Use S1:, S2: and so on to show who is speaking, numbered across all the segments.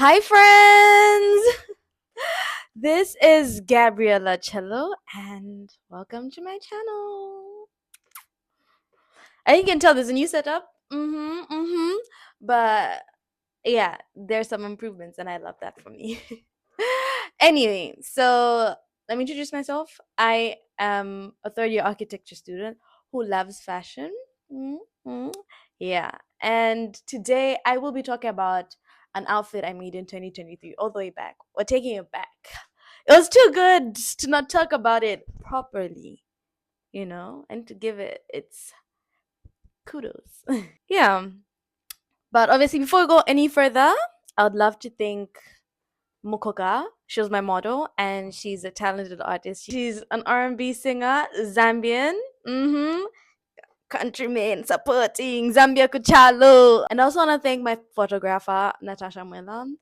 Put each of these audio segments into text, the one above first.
S1: Hi, friends! This is Gabriella Cello, and welcome to my channel. And you can tell there's a new setup. But yeah, there's some improvements, and I love that for me. Anyway, so let me introduce myself. I am a third year architecture student who loves fashion. Mhm. Yeah, and today I will be talking about an outfit I made in 2023, all the way back. We're taking it back. It was too good to not talk about it properly, and to give it its kudos. Yeah, but obviously, before we go any further, I would love to thank Mukoka. She was my model, and she's a talented artist. She's an R&B singer, Zambian. Mm-hmm. Countrymen supporting Zambia Kuchalo. And I also want to thank my photographer, Natasha Mwelam.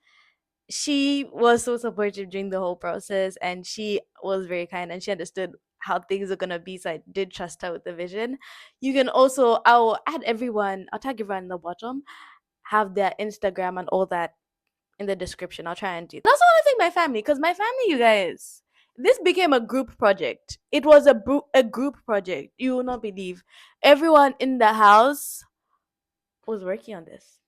S1: She was so supportive during the whole process, and she was very kind, and she understood how things are gonna be. So I did trust her with the vision. You can also, I'll add everyone, I'll tag everyone in the bottom, have their Instagram and all that in the description. I'll try and do. I also want to thank my family, because my family, you guys, this became a group project. It was a group project. You will not believe. Everyone in the house was working on this.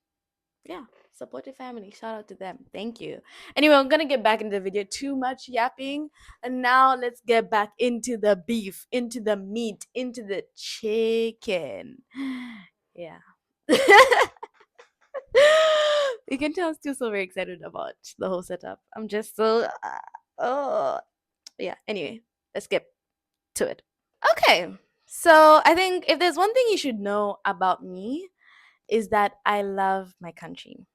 S1: Yeah, supportive family. Shout out to them. Thank you. Anyway, I'm gonna get back into the video. Too much yapping, and now let's get back into the beef, into the meat, into the chicken. Yeah. You can tell I'm still so very excited about the whole setup. I'm just so oh yeah. Anyway, let's get to it. Okay, so I think if there's one thing you should know about me is that I love my country.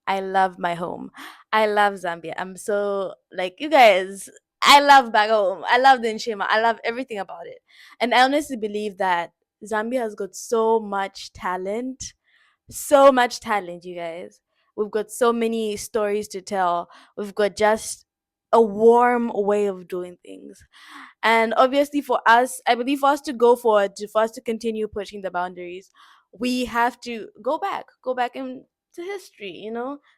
S1: I love my home. I love Zambia. I'm so like you guys. I love back home. I love the Nshima. I love everything about it. And I honestly believe that Zambia has got so much talent. So much talent, you guys. We've got so many stories to tell. We've got just a warm way of doing things. And obviously, for us, I believe for us to go forward, for us to continue pushing the boundaries, we have to go back into history.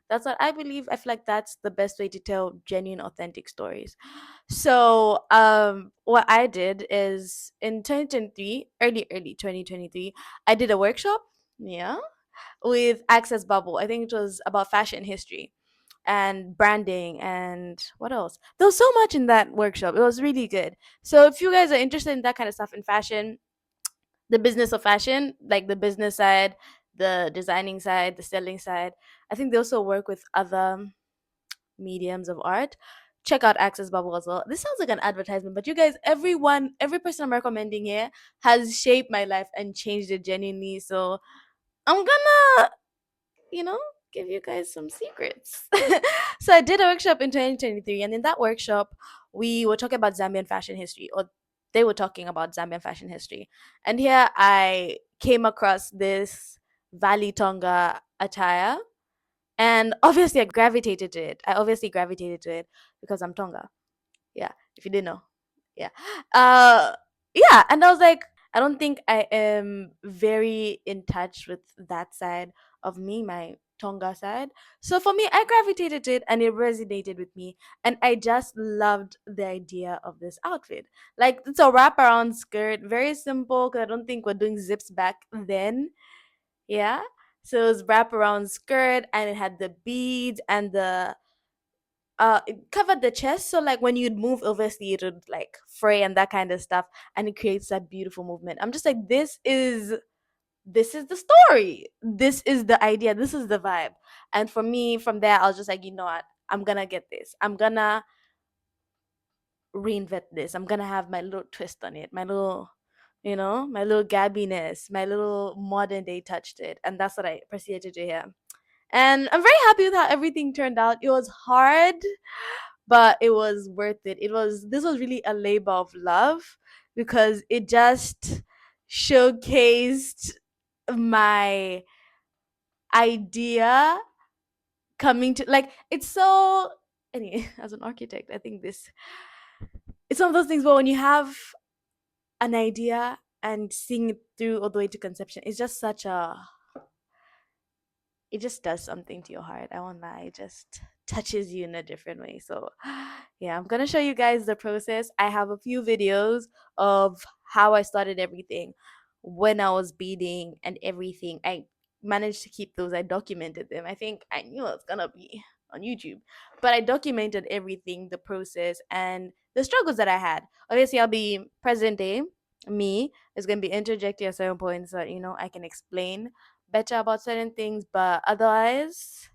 S1: That's what I believe. I feel like that's the best way to tell genuine, authentic stories. So, what I did is in 2023, early 2023, I did a workshop. Yeah, with Access Bubble. I think it was about fashion history and branding and what else. There was so much in that workshop. It was really good. So if you guys are interested in that kind of stuff in fashion, the business of fashion, like the business side, the designing side, the selling side, I think they also work with other mediums of art. Check out Access Bubble as well. This sounds like an advertisement, but you guys, every person I'm recommending here has shaped my life and changed it genuinely. So I'm gonna you know, give you guys some secrets. So I did a workshop in 2023, and in that workshop, we were talking about Zambian fashion history, or they were talking about Zambian fashion history. And here I came across this Valley Tonga attire, and obviously I gravitated to it. I obviously gravitated to it because I'm Tonga. Yeah, if you didn't know. Yeah. Uh yeah, and I was like, I don't think I am very in touch with that side of me, my Tonga side. So for me, I gravitated to it and it resonated with me. And I just loved the idea of this outfit. Like, it's a wraparound skirt, very simple, because I don't think we're doing zips back then. Yeah. So it was wraparound skirt and it had the beads and it covered the chest, so like when you'd move, obviously it would like fray and that kind of stuff, and it creates that beautiful movement. I'm just like, this is the story, this is the idea, this is the vibe. And for me, from there, I was just like, you know what, I'm gonna get this, I'm gonna reinvent this, I'm gonna have my little twist on it, my little, my little gabbiness, my little modern day touch to it. And that's what I proceeded to do here. And I'm very happy with how everything turned out. It was hard, but it was worth it. This was really a labor of love, because it just showcased my idea coming to like, it's so, anyway, as an architect, I think this, it's one of those things where when you have an idea and seeing it through all the way to conception, it's just such a, it just does something to your heart. I won't lie, it just touches you in a different way. So yeah, I'm gonna show you guys the process. I have a few videos of how I started everything, when I was beading and everything. I managed to keep those. I documented them. I think I knew it was gonna be on YouTube, but I documented everything, the process and the struggles that I had. Obviously, I'll be present day me is gonna be interjecting at certain points that I can explain better about certain things, but otherwise,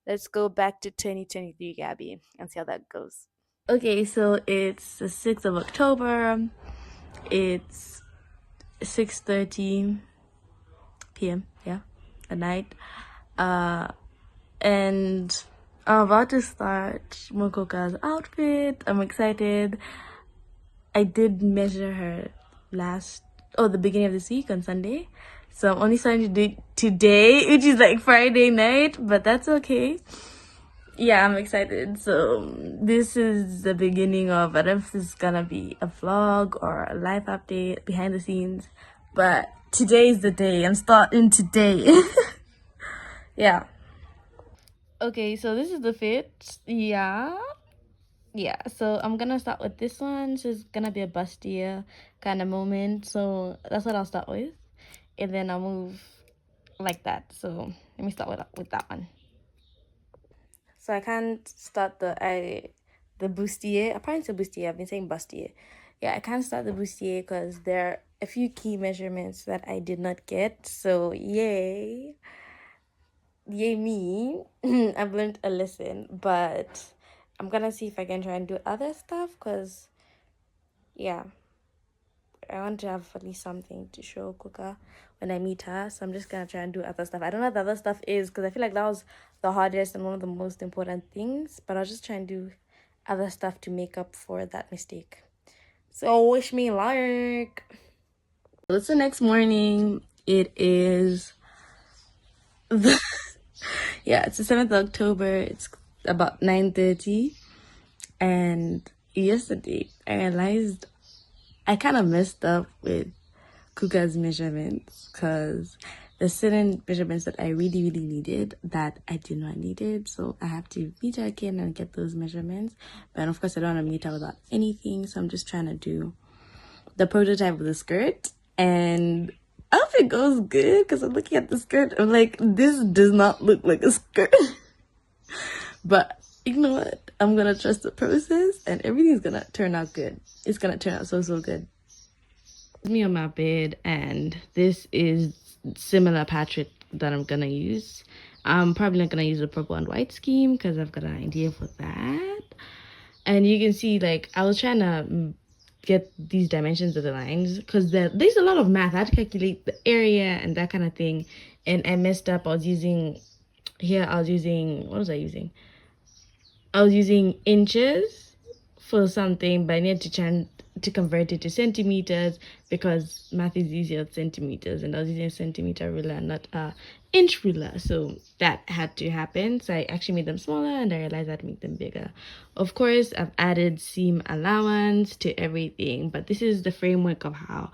S1: let's go back to 2023, Gabby, and see how that goes. Okay, so it's the 6th of October. It's 6:30 p.m. Yeah, at night. And I'm about to start Mokoka's outfit. I'm excited. I did measure her the beginning of this week on Sunday. So I'm only starting to do it today, which is like Friday night, but that's okay. Yeah, I'm excited. So this is the beginning of, I don't know if this is gonna be a vlog or a live update behind the scenes, but today is the day. I'm starting today. Yeah. Okay, so this is the fit. Yeah, so I'm gonna start with this one. So it's gonna be a bustier kind of moment. So that's what I'll start with, and then I'll move like that. So let me start with that one. So I can't start the bustier. Apparently, it's bustier. I've been saying bustier. Yeah, I can't start the bustier because there are a few key measurements that I did not get. So yay me. I've learned a lesson, but I'm gonna see if I can try and do other stuff because yeah, I want to have at least something to show Kuka when I meet her. So I'm just gonna try and do other stuff. I don't know what the other stuff is because I feel like that was the hardest and one of the most important things. But I'll just try and do other stuff to make up for that mistake. So wish me luck. It's the next morning. It is it's the 7th of October. It's about 9:30. And yesterday I realized I kind of messed up with Kuka's measurements because there's certain measurements that I really, really needed that I did not needed. So I have to meet her again and get those measurements. But of course, I don't want to meet her without anything. So I'm just trying to do the prototype of the skirt. And I hope it goes good because I'm looking at the skirt. I'm like, this does not look like a skirt. But you know what? I'm going to trust the process and everything's going to turn out good. It's going to turn out so, so good. Me on my bed, and this is similar patchwork that I'm gonna use. I'm probably not gonna use a purple and white scheme because I've got an idea for that. And you can see, like, I was trying to get these dimensions of the lines because there's a lot of math. I had to calculate the area and that kind of thing, and I messed up. What was I using? I was using inches for something, but I needed to convert it to centimeters because math is easier with centimeters, and I was using a centimeter ruler, not a inch ruler. So that had to happen. So I actually made them smaller, and I realized I'd make them bigger. Of course, I've added seam allowance to everything, but this is the framework of how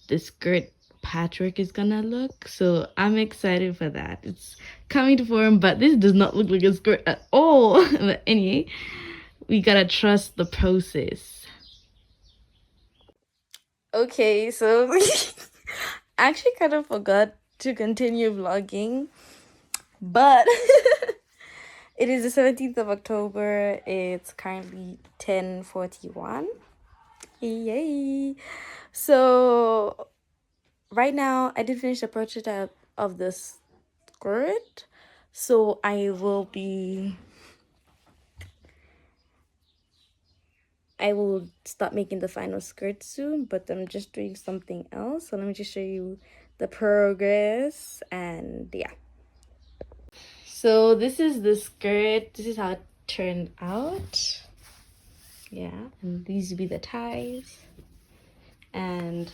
S1: the skirt patchwork is gonna look. So I'm excited for that. It's coming to form, but this does not look like a skirt at all. But anyway, we gotta trust the process. Okay, so I actually kind of forgot to continue vlogging, but it is the 17th of October. It's currently 10:41. Yay! So right now, I did finish the prototype of this skirt, so I will start making the final skirt soon, but I'm just doing something else. So let me just show you the progress, and yeah. So this is the skirt. This is how it turned out. Yeah, and these would be the ties. And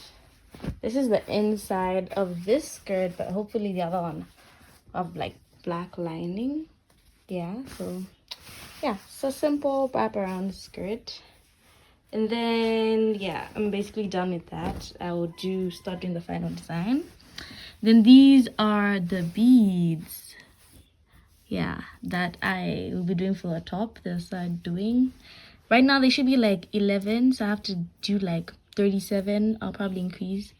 S1: this is the inside of this skirt, but hopefully the other one of like black lining. Yeah, so yeah, so simple wraparound skirt. And then yeah, I'm basically done with that. I will start doing the final design. Then these are the beads.
S2: Yeah, that I will be doing for the top. They'll start doing. Right now they should be like 11, so I have to do like 37. I'll probably increase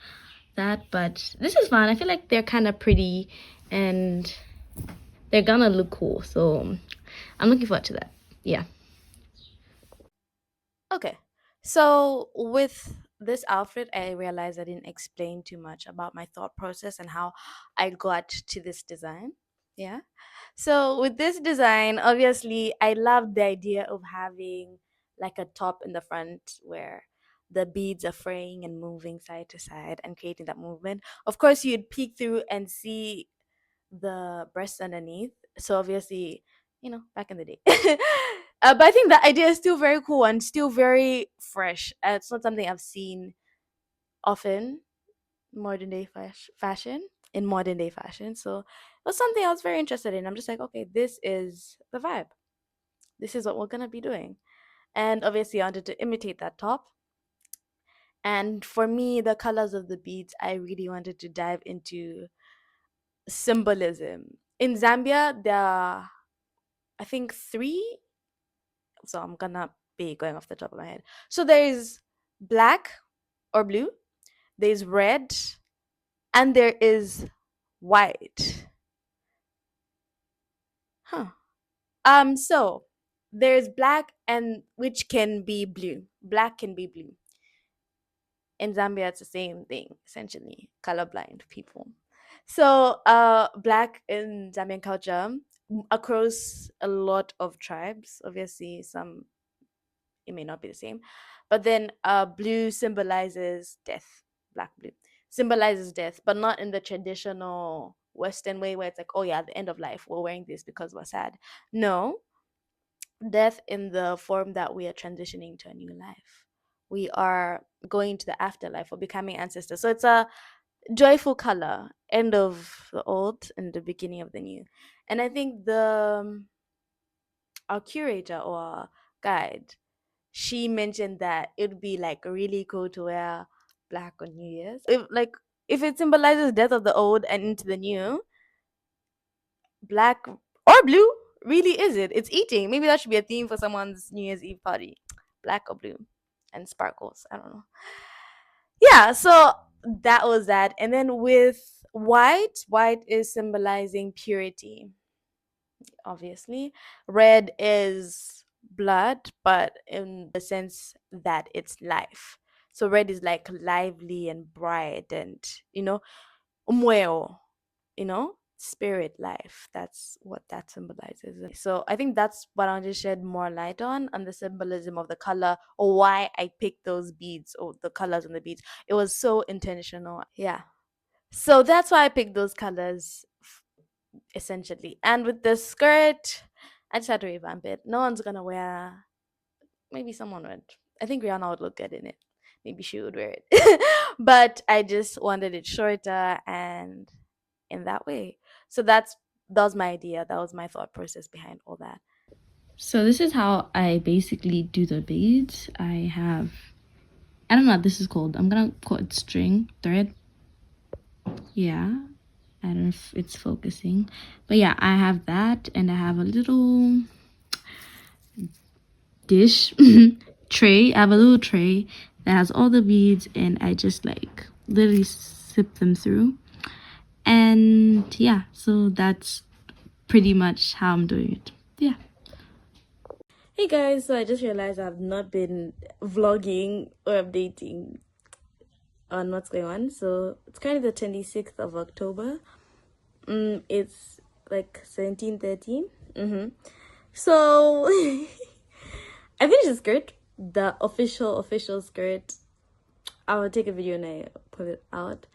S2: that, but this is fun. I feel like they're kind of pretty and they're gonna look cool. So I'm looking forward to that. Yeah.
S1: Okay. So with this outfit, I realized I didn't explain too much about my thought process and how I got to this design. Yeah. So with this design, obviously, I love the idea of having like a top in the front where the beads are fraying and moving side to side and creating that movement. Of course, you'd peek through and see the breast underneath. So obviously, back in the day. But I think that idea is still very cool and still very fresh. It's not something I've seen often modern day fashion in modern day fashion. So it was something I was very interested in. I'm just like, okay, this is the vibe. This is what we're gonna be doing. And obviously, I wanted to imitate that top. And for me, the colors of the beads, I really wanted to dive into symbolism. In Zambia, there are, I think, three. So I'm gonna be going off the top of my head. So there is black or blue, there's red, and there is white. Huh. So there's black and which can be blue. Black can be blue. In Zambia, it's the same thing, essentially. Colorblind people. So black in Zambian culture across a lot of tribes, obviously some it may not be the same. But then blue symbolizes death. Black blue symbolizes death, but not in the traditional Western way where it's like, oh yeah, the end of life. We're wearing this because we're sad. No, death in the form that we are transitioning to a new life. We are going to the afterlife or becoming ancestors. So it's a joyful color, end of the old and the beginning of the new. And I think the our curator or our guide, she mentioned that it would be like really cool to wear black on New Year's. If it symbolizes death of the old and into the new, black or blue really is it? It's eating. Maybe that should be a theme for someone's New Year's Eve party. Black or blue and sparkles. I don't know. Yeah, so that was that. And then with white, white is symbolizing purity, obviously. Red is blood, but in the sense that it's life. So red is like lively and bright and, umweo, spirit life. That's what that symbolizes. So I think that's what I want to shed more light on the symbolism of the color or why I picked those beads or the colors on the beads. It was so intentional. Yeah. So that's why I picked those colors essentially. And with the skirt, I just had to revamp it. No one's gonna wear. Maybe someone would. I think Rihanna would look good in it. Maybe she would wear it. But I just wanted it shorter and in that way. So that was my idea. That was my thought process behind all that.
S2: So this is how I basically do the beads. I don't know what this is called. I'm gonna call it string thread. Yeah. I don't know if it's focusing. But yeah, I have that and I have a little dish tray. I have a little tray that has all the beads and I just like literally sip them through. And yeah, so that's pretty much how I'm doing it. Yeah.
S1: Hey guys, so I just realized I've not been vlogging or updating on what's going on. So it's currently the 26th of October. It's like 17:13. So I finished the skirt, the official skirt. I will take a video and I put it out.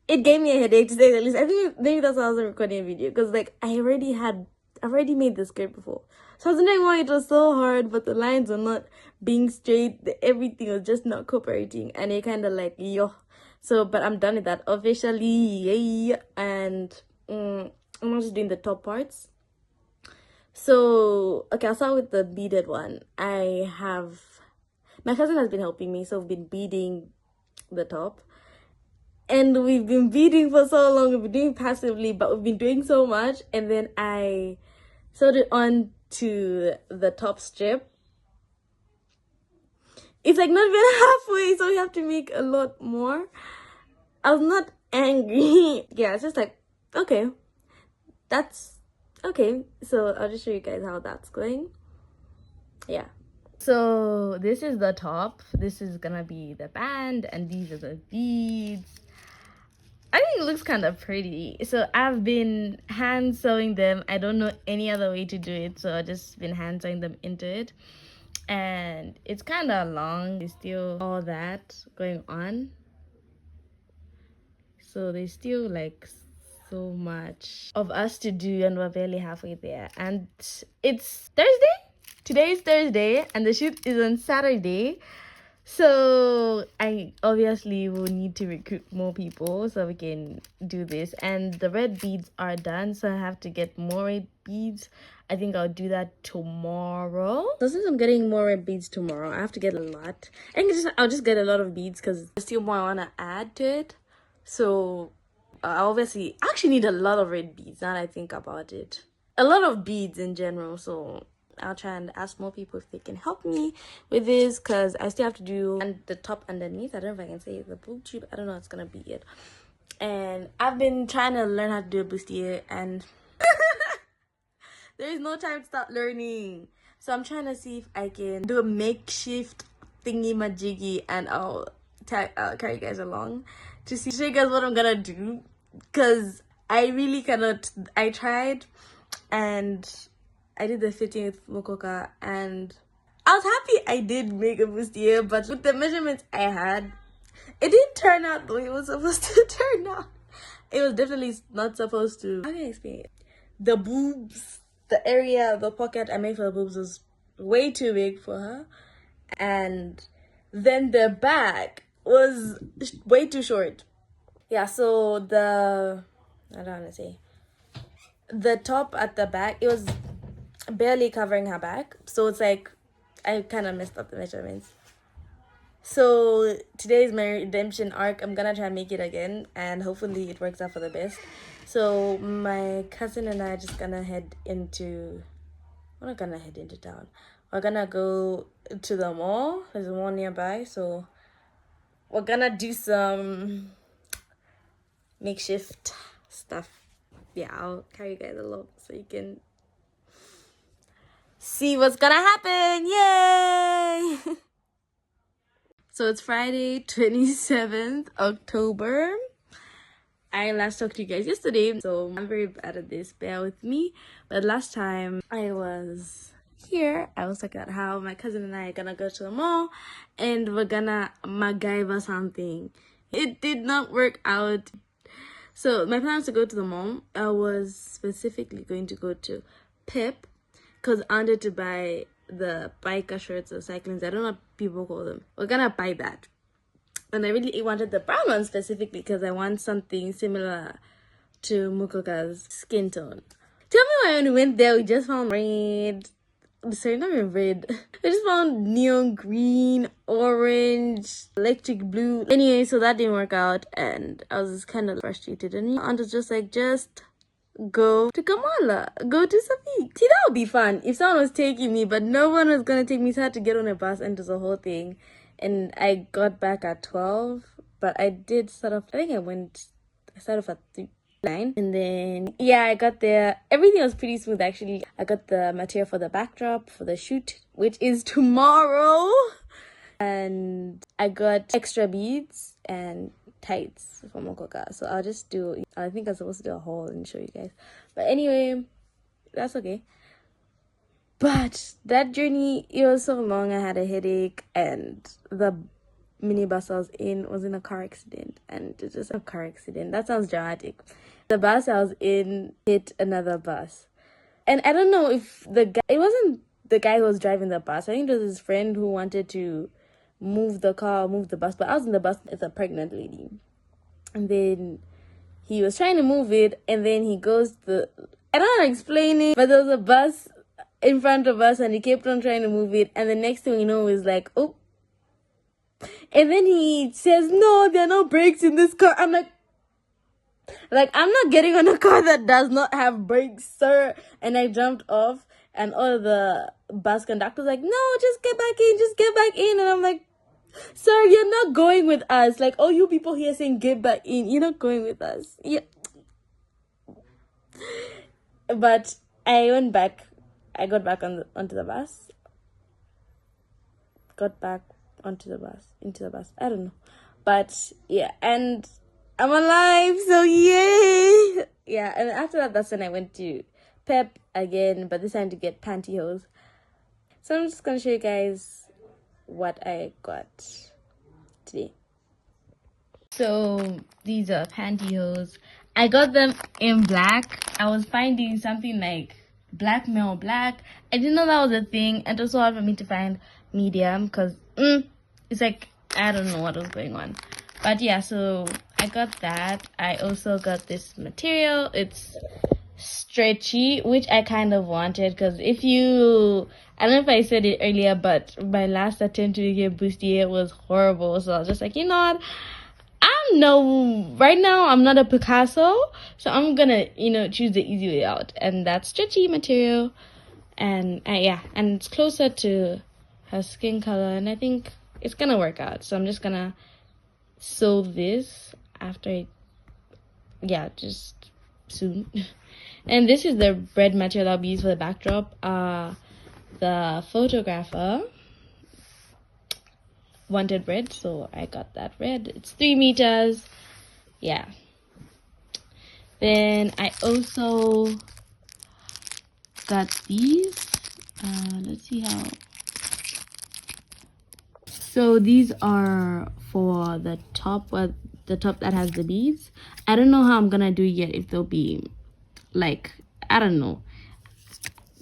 S1: It gave me a headache to say the least. I think maybe that's why I wasn't recording a video because like I already made the skirt before. So I was wondering why it was so hard, but the lines were not being straight. Everything was just not cooperating, and it kind of like yo. So, but I'm done with that officially, yay! And I'm just doing the top parts. So, okay, I'll start with the beaded one. My cousin has been helping me, so I've been beading the top. And we've been beading for so long. We've been doing passively, but we've been doing so much. And then I sewed it on to the top strip. It's like not even halfway, so we have to make a lot more. I was not angry. Yeah, it's just like, okay, that's okay. So I'll just show you guys how that's going. Yeah. So this is the top. This is gonna be the band, and these are the beads. I think it looks kind of pretty. So I've been hand sewing them. I don't know any other way to do it, so I've just been hand sewing them into it. And it's kind of long. There's still all that going on. So there's still like so much of us to do, and we're barely halfway there. And it's Thursday. Today is Thursday, and the shoot is on Saturday. So I obviously will need to recruit more people so we can do this. And the red beads are done, so I have to get more red beads. I think I'll do that tomorrow. So since I'm getting more red beads tomorrow, I have to get a lot. I'll just get a lot of beads because there's still more I want to add to it. So I obviously actually need a lot of red beads now that I think about it. A lot of beads in general, so I'll try and ask more people if they can help me with this because I still have to do and the top underneath. I don't know if I can say the boob tube. I don't know. It's gonna be it. And I've been trying to learn how to do a bustier, and there is no time to start learning. So I'm trying to see if I can do a makeshift thingy majiggy, and I'll carry you guys along to show you guys what I'm gonna do because I really cannot. I tried and I did the fitting with Mokoka, and I was happy I did make a bustier, but with the measurements I had, it didn't turn out the way it was supposed to turn out. It was definitely not supposed to. How can I explain it? The boobs, the area of the pocket I made for the boobs was way too big for her, and then the back was way too short. Yeah, so I don't want to say, the top at the back, it was barely covering her back, so it's like I kind of messed up the measurements. So today's my redemption arc. I'm gonna try and make it again, and hopefully it works out for the best. So my cousin and I are just gonna head into, we're not gonna head into town, we're gonna go to the mall. There's one nearby, so we're gonna do some makeshift stuff. Yeah, I'll carry you guys along so you can see what's gonna happen. Yay! So it's Friday, 27th October. I last talked to you guys yesterday, so I'm very bad at this, bear with me. But last time I was here, I was talking about how my cousin and I are gonna go to the mall and we're gonna MacGyver something. It did not work out. So my plan was to go to the mall. I was specifically going to go to Pep because I wanted to buy the biker shirts or cycling. I don't know what people call them. We're gonna buy that. And I really wanted the brown one specifically because I want something similar to Mukoka's skin tone. Tell me why when we went there we just found red. Sorry, not even red. We just found neon green, orange, electric blue. Anyway, so that didn't work out and I was kind of frustrated. And I was just like, just go to Kamala, go to Safik. See, that would be fun if someone was taking me, but no one was gonna take me, so I had to get on a bus and do the whole thing. And I got back at 12, but I did start off, I think I started off at 9, and then yeah, I got there. Everything was pretty smooth actually. I got the material for the backdrop for the shoot, which is tomorrow, and I got extra beads and tights from Mokoka. So I'll just do, I think I'm supposed to do a haul and show you guys, but anyway, that's okay. But that journey, it was so long. I had a headache, and the minibus I was in was in a car accident, and it's just a car accident. That sounds dramatic. The bus I was in hit another bus, and I don't know if it wasn't the guy who was driving the bus. I think it was his friend who wanted to move the car, move the bus, but I was in the bus as a pregnant lady, and then he was trying to move it, and then he goes I don't know how to explain it, but there was a bus in front of us and he kept on trying to move it, and the next thing we know is like, oh,
S2: And then he says, "No, there are no brakes in this car." I'm like, I'm not getting on a car that does not have brakes, sir. And I jumped off, and all the bus conductors like, "No, just get back in, just get back in." And I'm like, "Sir, you're not going with us. Like, all you people here saying get back in, you're not going with us." Yeah. But I went back. I got back onto the bus. Got back onto the bus, into the bus. I don't know, but yeah, and I'm alive. So yay! Yeah, and after that, that's when I went to Pep again, but this time to get pantyhose. So I'm just gonna show you guys what I got today. So these are pantyhose. I got them in black. I was finding something like black male black. I didn't know that was a thing, and it was so hard for me to find medium because it's like I don't know what was going on. But yeah, so I got that. I also got this material. It's stretchy, which I kind of wanted because if you, I don't know if I said it earlier, but my last attempt to get bustier was horrible. So I was just like, you know what? I'm no, right now I'm not a Picasso, so I'm gonna, choose the easy way out, and that's stretchy material, and yeah, and it's closer to her skin color, and I think it's gonna work out. So I'm just gonna sew this after, yeah, just soon. And this is the red material I'll be used for the backdrop. The photographer wanted red, so I got that red. It's 3 meters. Yeah. Then I also got these. Let's see how. So these are for the top, the top that has the beads. I don't know how I'm gonna do it yet. If they'll be like, I don't know.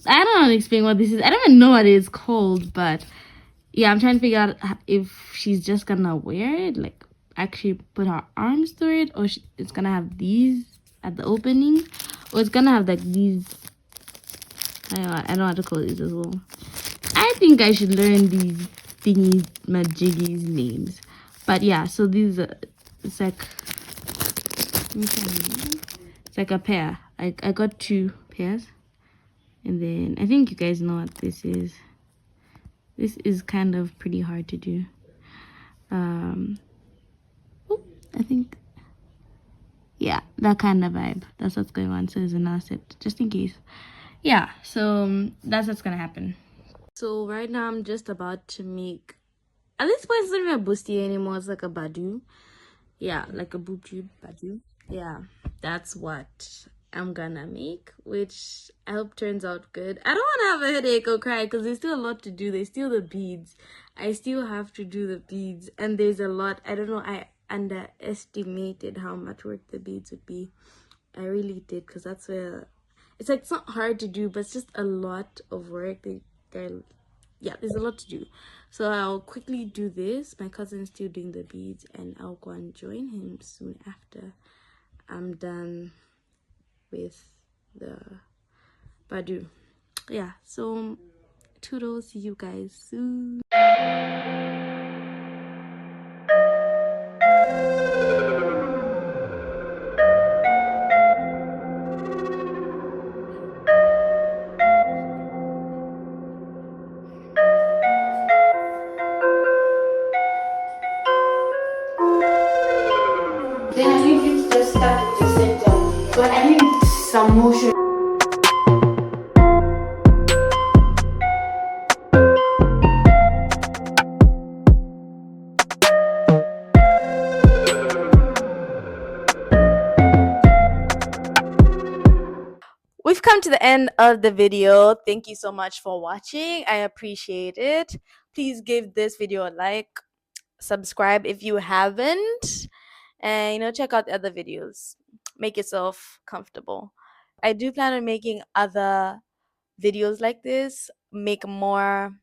S2: I don't know how to explain what this is. I don't even know what it's called, but yeah, I'm trying to figure out if she's just gonna wear it, like actually put her arms through it, or it's gonna have these at the opening, or it's gonna have like these. I know how to call these as well. I think I should learn these thingies, majiggies names. But yeah, so these are, it's like, it's like a pair. I got 2 pairs. And then I think you guys know what this is. This is kind of pretty hard to do. Um, oh, I think, yeah, that kind of vibe. That's what's going on. So there's another set, just in case. Yeah, so that's what's gonna happen. So right now I'm just about to make, at this point it's not even a bustier anymore, it's like a badu. Yeah, like a boob tube badu. Yeah, that's what I'm gonna make, which I hope turns out good. I don't want to have a headache or cry because there's still a lot to do. There's still the beads. I still have to do the beads, and there's a lot. I don't know, I underestimated how much work the beads would be. I really did, because that's where it's like, it's not hard to do, but it's just a lot of work. Yeah, there's a lot to do. So I'll quickly do this. My cousin's still doing the beads, and I'll go and join him soon after I'm done with the badu. Yeah, so toodles, see you guys soon. Then I think it's just start at the center, but I need some motion.
S1: We've come to the end of the video. Thank you so much for watching. I appreciate it. Please give this video a like, subscribe if you haven't, and check out the other videos. Make yourself comfortable. I do plan on making other videos like this, make more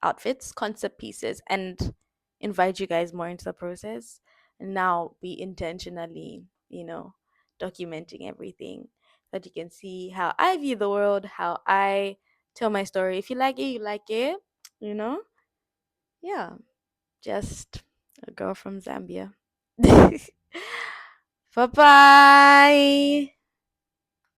S1: outfits, concept pieces, and invite you guys more into the process. And now be intentionally, documenting everything so that you can see how I view the world, how I tell my story. If you like it, you like it, you know? Yeah. just a girl from Zambia. Bye bye.